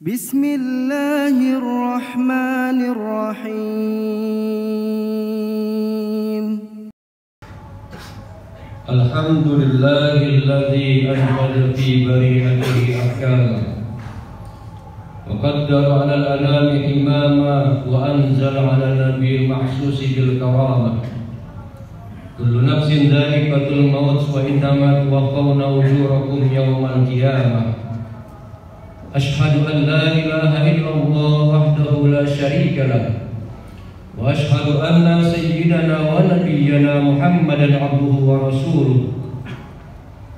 Bismillahirrahmanirrahim. Alhamdulillahilladzi anzala fi bari'atihi ahkama wa qaddara 'ala al-anami imama wa anzala 'ala nabiyil mahsusi bil karamah. Kullu nafsin dha'iqatul maut wa innama tuwaffawna ujurakum yawmal qiyamah. Ashhadu an la ilaha illallah wahdahu la syarika lah wa ashhadu anna sayyidana wa nabiyyana Muhammadan abduhu wa rasuluh.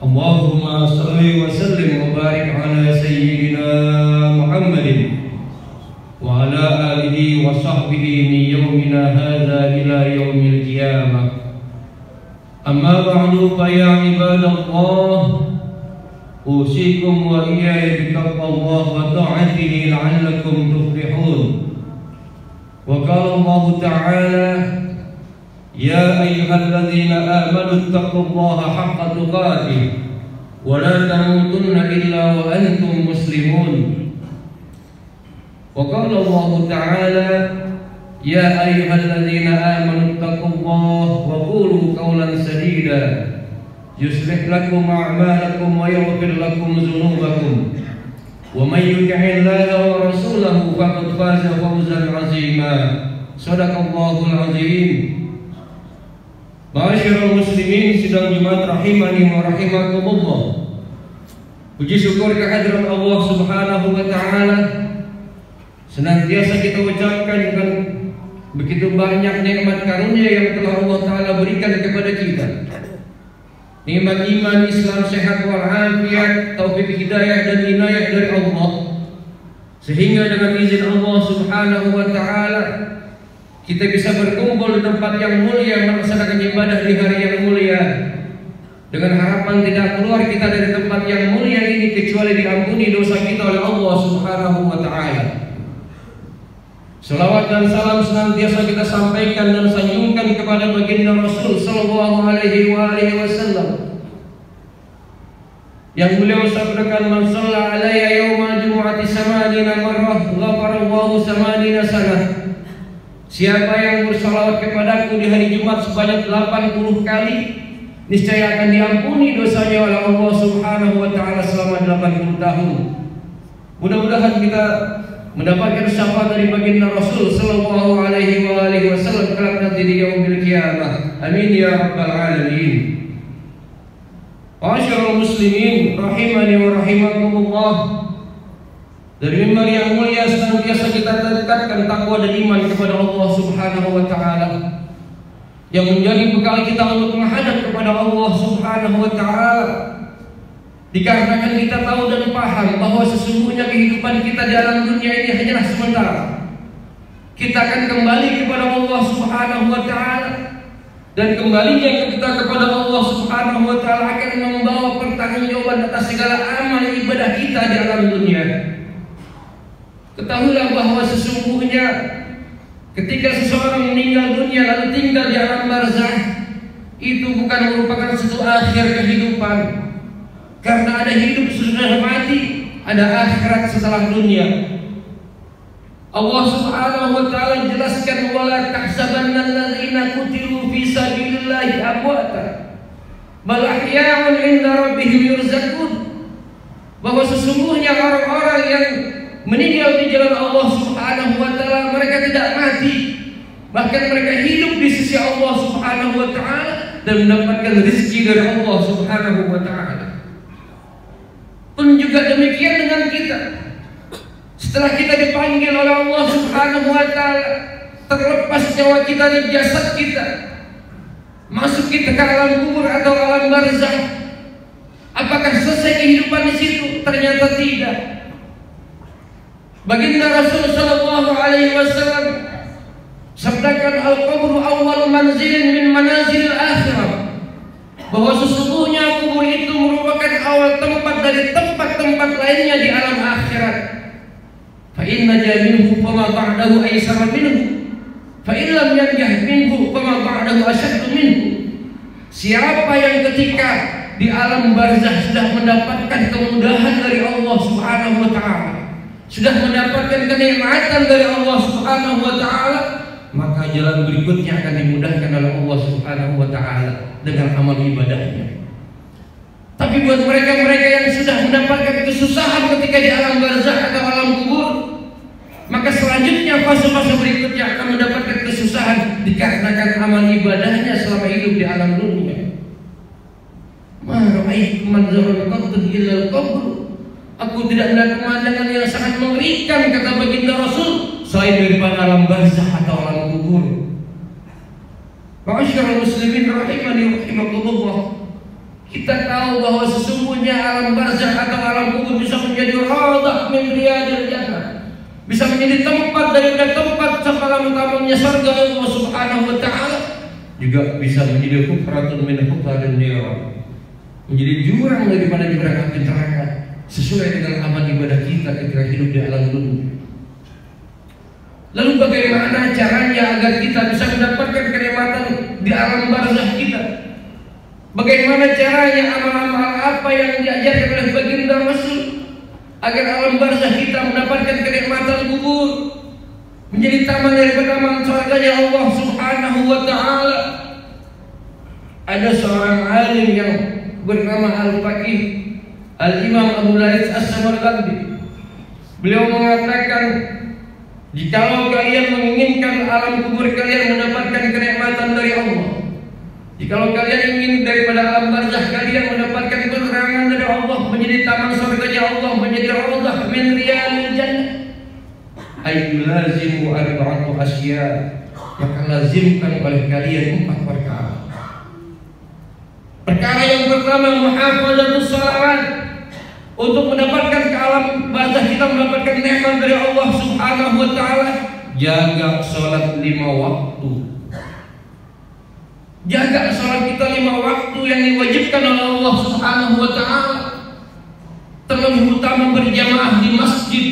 Allahumma salli wa sallim wa barik ala sayyidina Muhammadin wa ala alihi wa sahbihi min yawmina hadha ila yawmil qiyamah. Amma ba'du fa ya ibadallah, usikum wa iyaya bittaqwallah wa ta'atihi la'allakum tuflihun. Wa qala Allah ta'ala, ya ayyuhalladzina amanu ittaqullaha haqqa tuqatih wa la tamutunna illa wa antum muslimun. Wa qala Allah ta'ala, ya ayyuhalladzina amanu ittaqullaha wa qulu qawlan sadida yuslih lakum a'malakum wa yaghfir lakum dhunubakum wa may yuti'illaha wa rasulahu faqad faza fawzan 'azima. Shadaqallahul 'azim. Ma'asyiral muslimin sidang Jumat rahimani wa rahimakumullah. Puji syukur kehadirat Allah Subhanahu wa taala senantiasa kita ucapkan dengan begitu banyak nikmat karunia yang telah Allah taala berikan kepada kita. Nikmat iman, Islam, sehat walafiat, taufik hidayah dan inayah dari Allah, sehingga dengan izin Allah Subhanahu wa taala kita bisa berkumpul di tempat yang mulia melaksanakan ibadah di hari yang mulia, dengan harapan tidak keluar kita dari tempat yang mulia ini kecuali diampuni dosa kita oleh Allah Subhanahu wa taala. Salawat dan salam senantiasa kita sampaikan dan sanjungkan kepada baginda Rasul sallallahu alaihi wasallam yang beliau sabdakan, man shalla alayya yawmal jumu'ati samanina marrah ghafarallahu samanina sanah. Siapa yang bersalawat kepadaku di hari Jumat sebanyak 80 kali, niscaya akan diampuni dosanya oleh Allah Subhanahu wa taala selama 80 tahun. Mudah-mudahan kita mendapatkan syafaat dari baginda Rasul sallallahu alaihi wasallam kelak nanti di yaumil qiyamah. Amin ya rabbal alamin. Ma'asyiral muslimin rahimani wa rahimakumullah. Dari mimbar yang mulia senantiasa kita tingkatkan takwa dan iman kepada Allah Subhanahu wa taala yang menjadi bekal kita untuk menghadap kepada Allah Subhanahu wa taala. Dikarenakan kita tahu dan paham bahwa sesungguhnya kehidupan kita di alam dunia ini hanyalah sementara. Kita akan kembali kepada Allah Subhanahu wa taala, dan kembalinya kita kepada Allah Subhanahu wa taala akan membawa pertanggungjawaban atas segala amal ibadah kita di alam dunia. Ketahuilah bahwa sesungguhnya ketika seseorang meninggal dunia lalu tinggal di alam barzakh, itu bukan merupakan suatu akhir kehidupan. Karena ada hidup sesudah mati, ada akhirat setelah dunia. Allah Subhanahu wa taala jelaskan, wala tahsabanna alladzina qutilu fi sabilillahi amwata bal ahya'un 'inda rabbihim yurzaqun. Bahwa sesungguhnya orang-orang yang meninggal di jalan Allah Subhanahu wa taala mereka tidak mati, bahkan mereka hidup di sisi Allah Subhanahu wa taala dan mendapatkan rezeki dari Allah Subhanahu wa taala. Pun juga demikian dengan kita. Setelah kita dipanggil oleh Allah Subhanahu wa taala, terlepas nyawa kita dari jasad kita, masuk kita ke alam kubur atau alam barzakh, apakah selesai kehidupan di situ? Ternyata tidak. Baginda Rasul sallallahu alaihi wasallam sabdakan, al-qabru awwal manzilin min manazilil akhirah. Bahwa sesungguhnya kubur itu merupakan awal tempat dari tempat-tempat lainnya di alam akhirat. Fa inna jaminhu fama ba'dahu aysara minhu, fa in lam yanjah minhu fama ba'dahu ashaddu minhu. Siapa yang ketika di alam barzakh sudah mendapatkan kemudahan dari Allah Subhanahu wa taala, sudah mendapatkan kenikmatan dari Allah Subhanahu wa taala, maka jalan berikutnya akan dimudahkan oleh Allah Subhanahu wa taala dengan amal ibadahnya. Tapi buat mereka-mereka yang sudah mendapatkan kesusahan ketika di alam barzakh atau alam kubur, maka selanjutnya fase-fase berikutnya akan mendapatkan kesusahan dikarenakan amal ibadahnya selama hidup di alam dunia. Ma ra'aitu manzaran qattun illa al-qabr. Aku tidak melihat pemandangan yang sangat mengerikan, kata baginda Rasul, selain daripada alam barzakh atau alam kubur. Ma'asyiral muslimin rahimani wa rahimakumullah. Kita tahu bahwa sesungguhnya alam barzakh atau alam kubur bisa menjadi radah min riyadil jannah, bisa menjadi tempat daripada tempat selama-lamanya surga Allah Subhanahu wa taala, juga bisa menjadi hufratun min hufarin nar, menjadi jurang daripada jurang api neraka, sesuai dengan amal ibadah kita ketika hidup di alam dunia. Lalu bagaimana caranya agar kita bisa mendapatkan kenikmatan di alam barzakh kita? Bagaimana caranya, amal-amal apa yang diajarkan oleh baginda Rasul agar alam barzakh kita mendapatkan kenikmatan kubur, menjadi taman dari taman surganya Allah Subhanahu wa taala? Ada seorang alim yang bernama Al-Faqih Al-Imam Abu Laits As-Samarqandi. Beliau mengatakan, jikalau kalian menginginkan alam kubur kalian mendapatkan kenikmatan dari Allah, jikalau kalian ingin daripada alam barzakh kalian mendapatkan keterangan dari Allah, menjadi taman surganya Allah, menjadi raudhah min riyadil jannah, ay lazimu arba'atu asya, maka lazimkan oleh kalian 4 perkara. Perkara yang pertama, muhafazatus shalawat. Untuk mendapatkan ke alam barzakh kita mendapatkan nikmat dari Allah Subhanahu wa taala, jaga salat 5 waktu. Jaga salat kita 5 waktu yang diwajibkan oleh Allah Subhanahu wa taala. Terlebih utama berjamaah di masjid.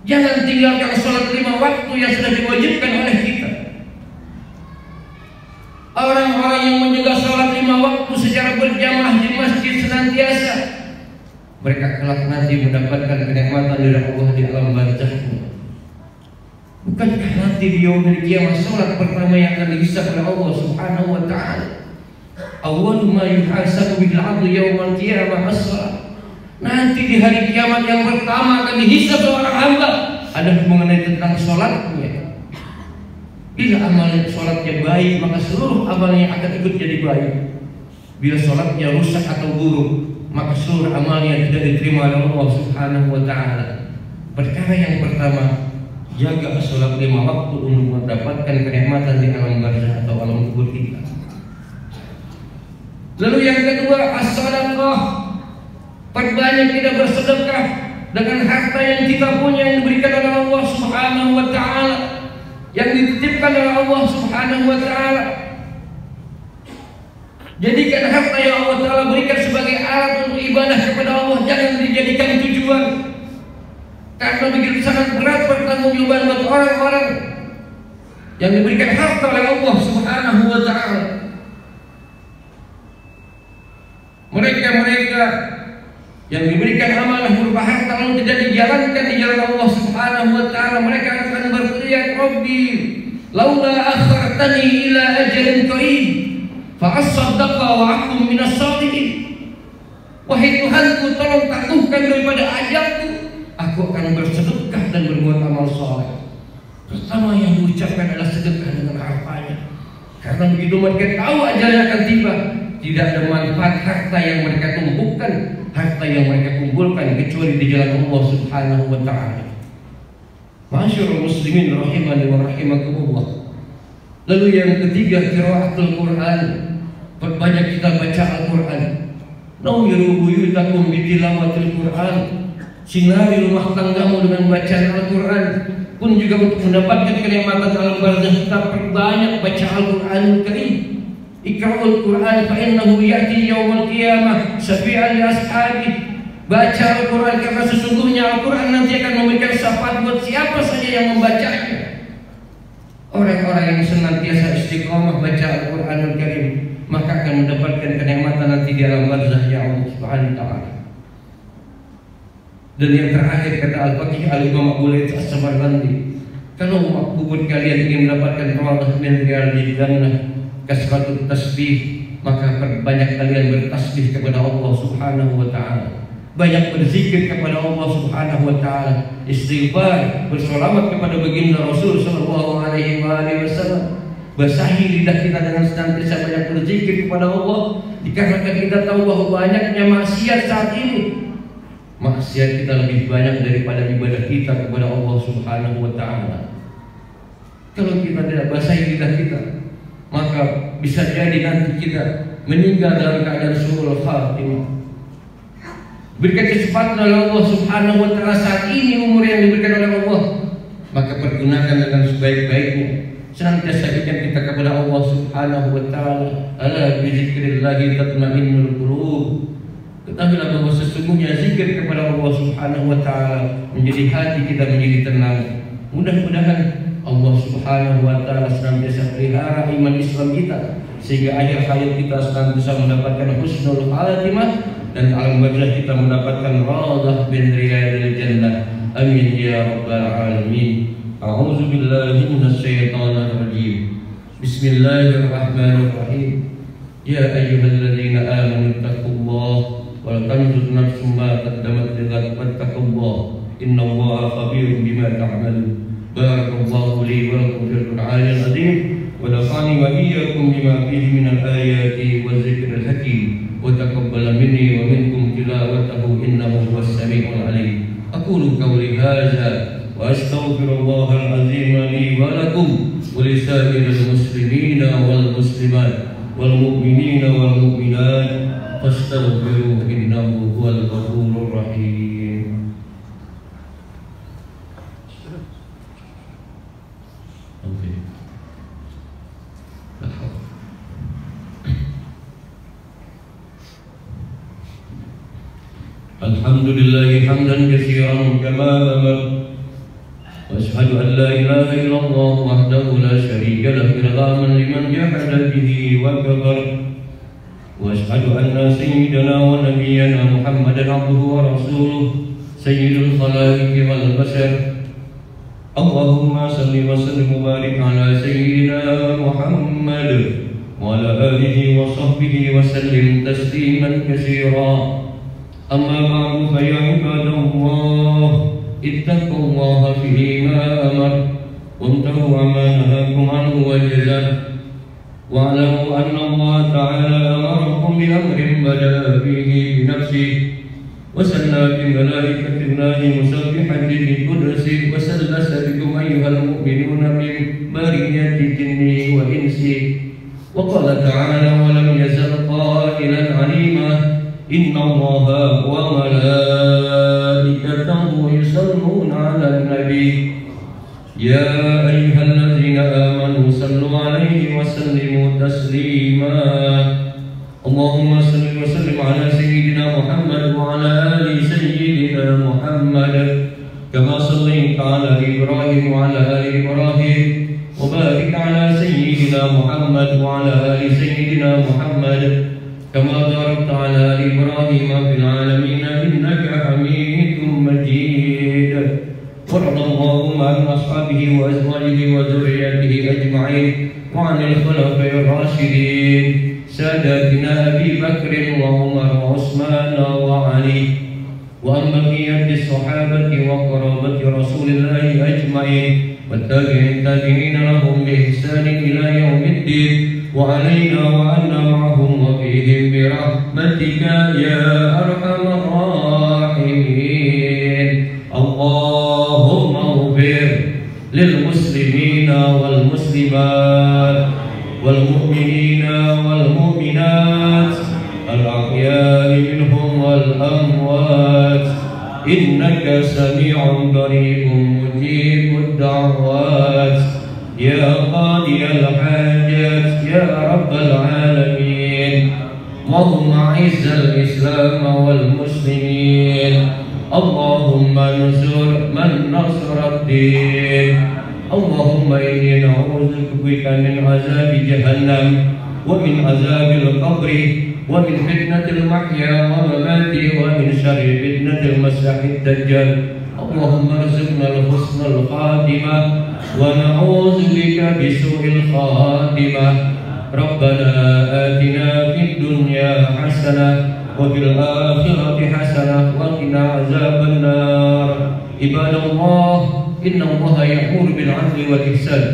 Jangan tinggalkan salat 5 waktu yang sudah diwajibkan oleh kita. Orang-orang yang menjaga salat 5 waktu secara berjamaah di masjid senantiasa, mereka kelak nanti mendapatkan kenikmatan dari Allah di alam barzakh. Bukankah nanti di yaumil qiyamah salat pertama yang akan dihisab oleh Allah Subhanahu wa taala? Awwalu ma yuhasabu bil 'abdu yaumal qiyamah as-shalah. Nanti di hari kiamat yang pertama akan dihisab seorang hamba adalah mengenai tentang salatnya. Bila amal salatnya baik, maka seluruh amalnya akan ikut jadi baik. Bila salatnya rusak atau buruk, maka seluruh amalnya tidak diterima oleh Allah Subhanahu wa taala. Perkara yang pertama, jaga salat 5 waktu untuk mendapatkan kenikmatan di alam barzakh atau alam kubur kita. Lalu yang kedua, as-shadaqah. Perbanyak kita bersedekah dengan harta yang kita punya yang diberikan oleh Allah Subhanahu wa taala, yang dititipkan oleh Allah Subhanahu wa taala. Jadikan harta yang Allah taala berikan sebagai alat untuk ibadah kepada Allah, jangan dijadikan tujuan. Karena begitu sangat berat pertanggungjawaban buat orang-orang yang diberikan harta oleh Allah Subhanahu wa taala. Mereka-mereka yang diberikan amanah berupa harta lalu tidak dijalankan di jalan Allah Subhanahu wa taala, mereka akan berteriak, Rabbi laula akhartani ila ajalin qarib fa asaddaqa wa akum minas shalihin. Wahai Tuhanku, tolong tangguhkan daripada ajalku, aku akan bersedekah dan berbuat amal saleh. Pertama yang diucapkan adalah sedekah dengan hartanya. Karena begitu mereka tahu ajalnya akan tiba, tidak ada manfaat harta yang mereka tumbuhkan, harta yang mereka kumpulkan kecuali di jalan Allah Subhanahu wa taala. Ma'asyiral muslimin rahimani wa rahimakumullah. Lalu yang ketiga, qiraatul Quran. Perbanyak kita baca Al-Quran. Nawiru buyutakum bitilawatil Quran. Sinari rumah tanggamu dengan bacaan Al-Quran. Pun juga untuk mendapatkan kenikmatan alam barzakh kita perbanyak baca Al-Quranul Karim. Iqra'ul Quran fa innahu ya'ti yaumal qiyamah syafi'an li ashabi. Baca Al-Quran karena sesungguhnya Al-Quran nanti akan memberikan syafaat buat siapa saja yang membacanya. Orang-orang yang senantiasa istiqomah baca Al-Quranul Karim, maka akan mendapatkan kenikmatan nanti di alam barzakh ya Allah Subhanahu wa taala. Dan yang terakhir kata Al-Faqih Al-Imam Abu Layth As-Samarqandi, kalau kubur kalian ingin mendapatkan radhah min riyadil jannah kasratut tasbih, maka perbanyak kalian bertasbih kepada Allah Subhanahu wa taala. Banyak berzikir kepada Allah Subhanahu wa taala, istighfar, bersolawat kepada baginda Rasul sallallahu alaihi wasallam. Basahi lidah kita dengan senantiasa banyak berzikir kepada Allah, dikarenakan kita tahu bahwa banyaknya maksiat saat ini. Maksiat kita lebih banyak daripada ibadah kita kepada Allah Subhanahu wa taala. Kalau kita tidak basahi lidah kita, maka bisa jadi nanti kita meninggal dalam keadaan su'ul khatimah. Berikan kesempatan oleh Allah Subhanahu wa taala saat ini umur yang diberikan oleh Allah, maka pergunakan dengan sebaik-baiknya. Senantiasa ingat kita kepada Allah Subhanahu wa taala. Ala bi dzikrillahi tatma'innul qulub. Ketahuilah bahwa sesungguhnya zikir kepada Allah Subhanahu wa taala menjadi hati kita menjadi tenang. Mudah-mudahan Allah Subhanahu wa taala senantiasa pelihara iman Islam kita sehingga akhir hayat kita senantiasa mendapatkan husnul khatimah dan alam barzakh kita mendapatkan radhah bin riyadil jannah. Amin ya rabbal alamin. A'udzu billahi minasy syaithanir rajim. Bismillahirrahmanirrahim. Ya ayyuhalladzina amanu taqullaha wa tanzur nafsum ma qaddamat lighad wattaqullaha innallaha khabirun bima ta'malun. Barakallahu li wa lakum fil Qur'anil azim wa nafa'ani wa iyyakum bima fihi minal ayati wadzikril hakim wa taqabbal minni wa minkum tilawatahu innahu huwas samiul alim. Aqulu qawli hadza wa astaghfirullahal azim li wa lakum wa lisa'iril muslimina wal muslimat wal mu'minina wal mu'minat fastaghfiruhu innahu huwal ghafurur rahim. Alhamdulillahi hamdan katsiran kama amara wa ashhadu an la ilaha illallah wahdahu la syarika lahu irghaman liman jahada bihi wa kafara wa ashhadu anna sayyidana wa nabiyyana Muhammadan abduhu wa rasuluhu sayyidul khalaiqi wal bashar. Allahumma salli wa sallim wa barik ala sayyidina Muhammad wa ala alihi wa sahbihi wa sallim tasliman katsira. أما بعد فيا عباد الله اتقوا الله فيما أمر وانتهوا عما نهاكم عنه وجزاه واعلموا أن الله تعالى أمركم بأمر بدأ فيه بنفسه وسلى بملائكة الله مسبحة بالقدس وسلس بكم أيها المؤمنون من برية جنه وإنسه وقال تعالى ولم يزل قائلا عليما إن الله وملائكته يصلون على النبي يا أيها الذين آمنوا صلوا عليه وسلموا تسليما. اللهم صل وسلم على سيدنا محمد وعلى آل سيدنا محمد كما صليت على إبراهيم وعلى آل إبراهيم وبارك على سيدنا محمد وعلى آل سيدنا محمد كما باركت على آل إبراهيم في العالمين إنك حميد مجيد. وارض اللهم عن أصحابه وأزواجه وذريته أجمعين وعن الخلفاء الراشدين ساداتنا أبي بكر وعمر وعثمان وعلي وعن بقية الصحابة وقرابة رسول الله أجمعين والتابعين لهم بإحسان إلى يوم الدين وعلينا وعنا معهم وفيهم برحمتك يا أرحم الراحمين. اللهم اغفر للمسلمين والمسلمات والمؤمنين والمؤمنات الأحياء منهم والأموات إنك سميع قريب مجيب الدعوات يا قاضي الحاجات يا رب العالمين. اللهم أعز الإسلام والمسلمين. اللهم انصر من نصر الدين. اللهم إني نعوذ بك من عذاب جهنم ومن عذاب القبر ومن فتنة المحيا وممات ومن شر فتنة المسيح الدجال. اللهم ارزقنا الحسن الخاتمة ونعوذ بك بسوء الخاتمة. ربنا آتنا في الدنيا حسنة وفي الآخرة حسنة وقنا عذاب النار. عباد الله، إن الله يأمر بالعدل والإحسان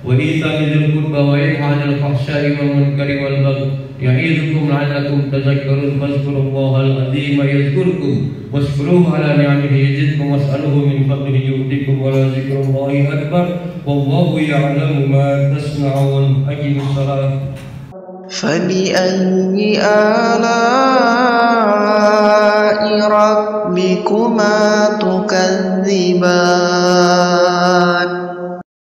وإيتاء ذي القربى وينهى عن الفحشاء والمنكر والبغي يعظكم لعلكم تذكرون. فاذكروا الله العظيم يذكركم واشكروه على نعمه يزدكم واسألوه من فضله يؤتكم ولذكر الله أكبر والله يعلم ما تصنعون. أقم الصلاة. فبأي آلاء ربكما تكذبان